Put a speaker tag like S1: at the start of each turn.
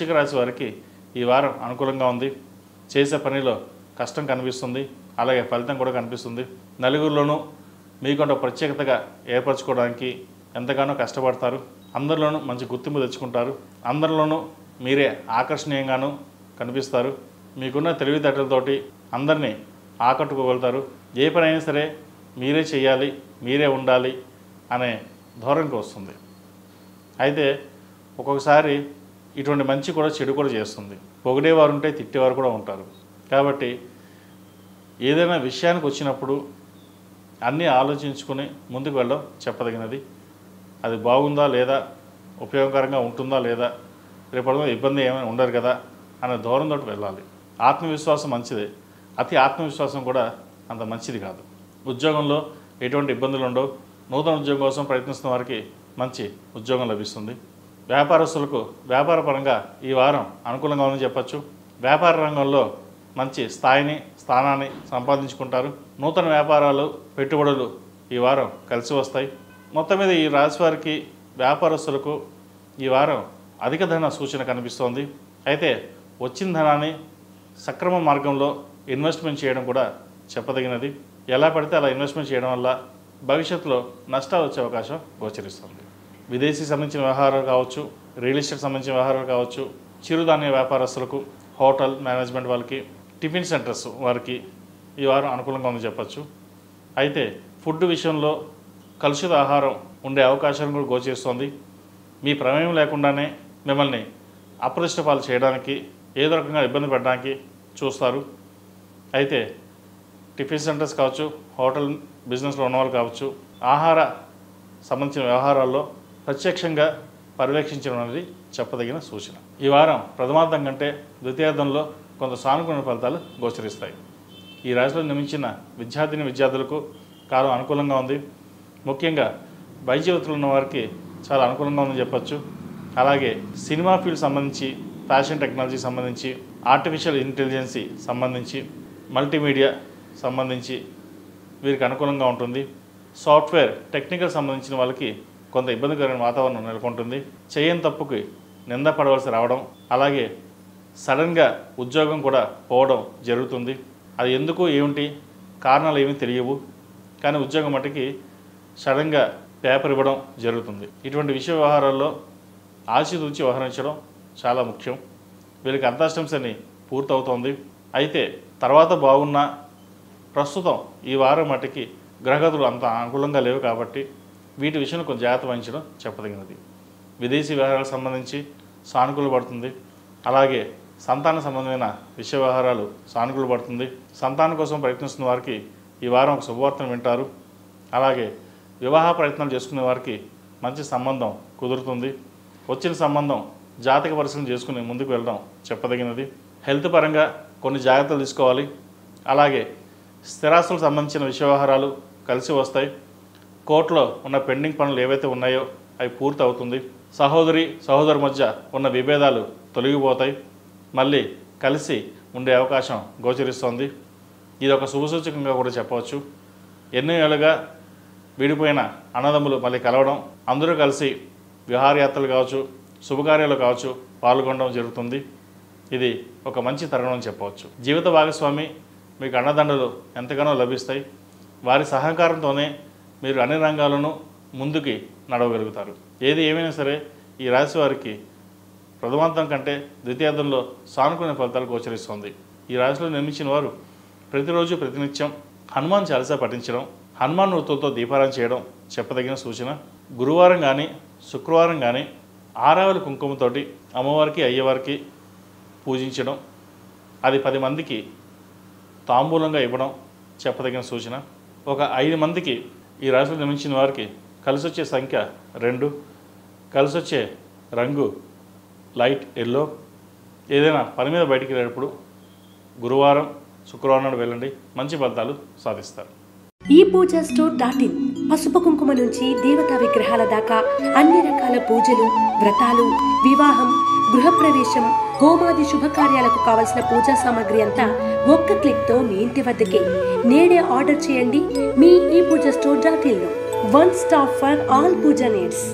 S1: వృశ్చిక రాశి వారికి ఈ వారం అనుకూలంగా ఉంది. చేసే పనిలో కష్టం కనిపిస్తుంది, అలాగే ఫలితం కూడా కనిపిస్తుంది. నలుగురిలోనూ మీకంటే ప్రత్యేకతగా ఏర్పరచుకోవడానికి ఎంతగానో కష్టపడతారు. అందరిలోనూ మంచి గుర్తింపు తెచ్చుకుంటారు. అందరిలోనూ మీరే ఆకర్షణీయంగానూ కనిపిస్తారు. మీకున్న తెలివితేటలతోటి అందరినీ ఆకట్టుకోగలుగుతారు. ఏ పనైనా సరే మీరే చేయాలి, మీరే ఉండాలి అనే ధోరణికి వస్తుంది. అయితే ఒక్కొక్కసారి ఇటువంటి మంచి కూడా చెడు కూడా చేస్తుంది. పొగిడేవారు ఉంటే తిట్టేవారు కూడా ఉంటారు. కాబట్టి ఏదైనా విషయానికి వచ్చినప్పుడు అన్నీ ఆలోచించుకుని ముందుకు వెళ్ళడం చెప్పదగినది. అది బాగుందా లేదా, ఉపయోగకరంగా ఉంటుందా లేదా, రేపటి ఇబ్బంది ఏమైనా ఉండదు కదా అనే ధోరణితో వెళ్ళాలి. ఆత్మవిశ్వాసం మంచిదే, అతి ఆత్మవిశ్వాసం కూడా అంత మంచిది కాదు. ఉద్యోగంలో ఎటువంటి ఇబ్బందులు ఉండవు. నూతన ఉద్యోగం కోసం ప్రయత్నిస్తున్న వారికి మంచి ఉద్యోగం లభిస్తుంది. వ్యాపారస్తులకు వ్యాపారపరంగా ఈ వారం అనుకూలంగా ఉందని చెప్పచ్చు. వ్యాపార రంగంలో మంచి స్థానాన్ని సంపాదించుకుంటారు. నూతన వ్యాపారాలు, పెట్టుబడులు ఈ వారం కలిసి వస్తాయి. మొత్తం మీద ఈ రాశి వారికి, వ్యాపారస్తులకు ఈ వారం అధిక ధన సూచన కనిపిస్తోంది. అయితే వచ్చిన ధనాన్ని సక్రమ మార్గంలో ఇన్వెస్ట్మెంట్ చేయడం కూడా చెప్పదగినది. ఎలా పడితే అలా ఇన్వెస్ట్మెంట్ చేయడం వల్ల భవిష్యత్తులో నష్టాలు వచ్చే అవకాశం గోచరిస్తుంది. విదేశీ సంబంధించిన వ్యవహారాలు కావచ్చు, రియల్ ఎస్టేట్ సంబంధించిన వ్యవహారాలు కావచ్చు, చిరుధాన్య వ్యాపారస్తులకు, హోటల్ మేనేజ్మెంట్ వాళ్ళకి, టిఫిన్ సెంటర్స్ వారికి ఈ వారం అనుకూలంగా ఉందని చెప్పచ్చు. అయితే ఫుడ్ విషయంలో కలుషిత ఆహారం ఉండే అవకాశం కూడా గోచరిస్తోంది. మీ ప్రమేయం లేకుండానే మిమ్మల్ని అప్రదిష్ట పాలు చేయడానికి, ఏదో రకంగా ఇబ్బంది పెట్టడానికి చూస్తారు. అయితే టిఫిన్ సెంటర్స్ కావచ్చు, హోటల్ బిజినెస్లో ఉన్నవాళ్ళు కావచ్చు, ఆహార సంబంధించిన వ్యవహారాల్లో ప్రత్యక్షంగా పర్యవేక్షించడం అనేది చెప్పదగిన సూచన. ఈ వారం ప్రథమార్థం కంటే ద్వితీయార్థంలో కొంత సానుకూల ఫలితాలు గోచరిస్తాయి. ఈ రాశిలో నిర్మించిన విద్యార్థులకు కాలం అనుకూలంగా ఉంది. ముఖ్యంగా వైద్య వృత్తులు ఉన్న వారికి చాలా అనుకూలంగా ఉందని చెప్పచ్చు. అలాగే సినిమా ఫీల్డ్ సంబంధించి, ఫ్యాషన్ టెక్నాలజీ సంబంధించి, ఆర్టిఫిషియల్ ఇంటెలిజెన్సీ సంబంధించి, మల్టీమీడియా సంబంధించి వీరికి అనుకూలంగా ఉంటుంది. సాఫ్ట్వేర్ టెక్నికల్ సంబంధించిన వాళ్ళకి కొంత ఇబ్బందికరమైన వాతావరణం నెలకొంటుంది. చేయని తప్పుకి నింద పడవలసి రావడం, అలాగే సడన్గా ఉద్యోగం కూడా పోవడం జరుగుతుంది. అది ఎందుకు ఏమిటి కారణాలు ఏమీ తెలియవు, కానీ ఉద్యోగం మట్టుకి సడన్గా పేపర్ ఇవ్వడం జరుగుతుంది. ఇటువంటి విషయ వ్యవహారాల్లో ఆచితూచి వ్యవహరించడం చాలా ముఖ్యం. వీళ్ళకి అర్ధాష్టంశని పూర్తవుతోంది. అయితే తర్వాత బాగున్నా ప్రస్తుతం ఈ వారం మట్టుకి గ్రహగతులు అంత అనుకూలంగా లేవు కాబట్టి వీటి విషయంలో కొంచెం జాగ్రత్త వహించడం చెప్పదగినది. విదేశీ వ్యవహారాలకు సంబంధించి సానుకూల పడుతుంది. అలాగే సంతాన సంబంధమైన విషయ వ్యవహారాలు సానుకూల పడుతుంది. సంతానం కోసం ప్రయత్నిస్తున్న వారికి ఈ వారం ఒక శుభవార్తను వింటారు. అలాగే వివాహ ప్రయత్నాలు చేసుకునే వారికి మంచి సంబంధం కుదురుతుంది. వచ్చిన సంబంధం జాతక పరిశీలన చేసుకుని ముందుకు వెళ్ళడం చెప్పదగినది. హెల్త్ పరంగా కొన్ని జాగ్రత్తలు తీసుకోవాలి. అలాగే స్థిరాస్తులకు సంబంధించిన విషయ వ్యవహారాలు కలిసి వస్తాయి. కోర్టులో ఉన్న పెండింగ్ పనులు ఏవైతే ఉన్నాయో అవి పూర్తి అవుతుంది. సహోదరు మధ్య ఉన్న విభేదాలు తొలగిపోతాయి. మళ్ళీ కలిసి ఉండే అవకాశం గోచరిస్తోంది. ఇది ఒక శుభసూచకంగా కూడా చెప్పవచ్చు. ఎన్నో ఏళ్ళుగా విడిపోయిన అన్నదమ్ములు మళ్ళీ కలవడం, అందరూ కలిసి విహారయాత్రలు కావచ్చు, శుభకార్యాలు కావచ్చు పాల్గొనడం జరుగుతుంది. ఇది ఒక మంచి తరుణం అని చెప్పవచ్చు. జీవిత భాగస్వామి మీకు అండదండలు ఎంతగానో లభిస్తాయి. వారి సహకారంతోనే మీరు అన్ని రంగాలను ముందుకి నడవగలుగుతారు. ఏది ఏమైనా సరే ఈ రాశి వారికి ప్రథమార్థం కంటే ద్వితీయార్థంలో సానుకూల ఫలితాలు గోచరిస్తుంది. ఈ రాశిలో నిర్మించిన వారు ప్రతిరోజు ప్రతినిత్యం హనుమాన్ చాలీసా పఠించడం, హనుమాన్ వృత్తులతో దీపారాధన చేయడం చెప్పదగిన సూచన. గురువారం కానీ శుక్రవారం కానీ ఆరావళి కుంకుమతోటి అమ్మవారికి అయ్యవారికి పూజించడం, అది 10 మందికి తాంబూలంగా ఇవ్వడం చెప్పదగిన సూచన. ఒక 5 మందికి ఈ రాశిలో నిర్మించిన వారికి కలిసొచ్చే సంఖ్య 2, కలిసొచ్చే రంగు లైట్ ఎల్లో. ఏదైనా పని మీద బయటికి వెళ్ళేటప్పుడు గురువారం శుక్రవారం నాడు వెళ్ళండి, మంచి ఫలితాలు సాధిస్తారు.
S2: ఈ పూజా స్టోర్.in పసుపు కుంకుమ నుంచి దేవతా విగ్రహాల దాకా అన్ని రకాల పూజలు, వ్రతాలు, వివాహం, గృహప్రవేశం, హోమాది శుభకార్యాలకు కావలసిన పూజా సామాగ్రి అంతా ఒక్క క్లిక్తో మీ ఇంటి వద్దకే. నేడే ఆర్డర్ చేయండి మీ ఈ పూజా స్టోర్.in లో. One stop for all puja needs.